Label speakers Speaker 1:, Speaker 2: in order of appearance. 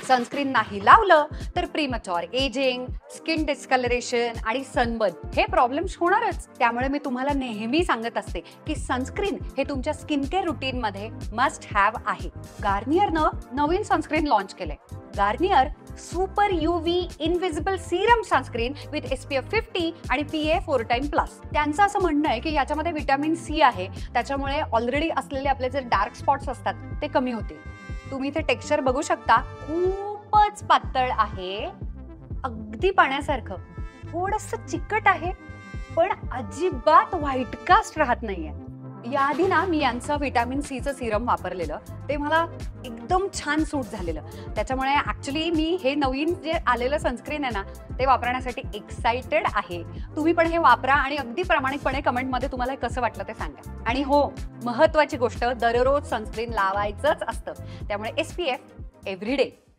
Speaker 1: Sunscreen नाही लावलं तर प्रीमॅच्युअर एजिंग, स्किन डिस्कलरेशन आणि सनबर्न हे प्रॉब्लेम्स होणारच. त्यामुळे मी तुम्हाला नेहमी सांगत असते की सनस्क्रीन हे तुमच्या स्किन केअर रुटीन मध्ये मस्ट हॅव आहे. गार्नियरनं नवीन सनस्क्रीन लॉन्च केलंय. Garnier super UV invisible serum sunscreen with SPF 50 आणि PA 4+. त्यांचं असं म्हणणं आहे की याच्यामध्ये व्हिटॅमिन C आहे, त्याच्यामुळे ऑलरेडी असलेले आपले जे डार्क स्पॉट्स असतात ते कमी होतील. तुम्ही ते टेक्स्चर बघू शकता, खूपच पातळ आहे, अगदी पाण्यासारखं. थोडंसं चिकट आहे पण अजिबात व्हाईट कास्ट राहत नाहीये. याआधी ना मी यांचं व्हिटॅमिन Cचं सिरम वापरलेलं, ते मला एकदम छान सूट झालेलं. त्याच्यामुळे ऍक्च्युली मी हे नवीन जे आलेलं सनस्क्रीन आहे ना ते वापरण्यासाठी एक्साइटेड आहे. तुम्ही पण हे वापरा आणि अगदी प्रामाणिकपणे कमेंटमध्ये तुम्हाला हे कसं वाटलं ते सांगा. आणि हो, महत्त्वाची गोष्ट, दररोज सनस्क्रीन लावायचंच असतं, त्यामुळे SPF एव्हरीडे.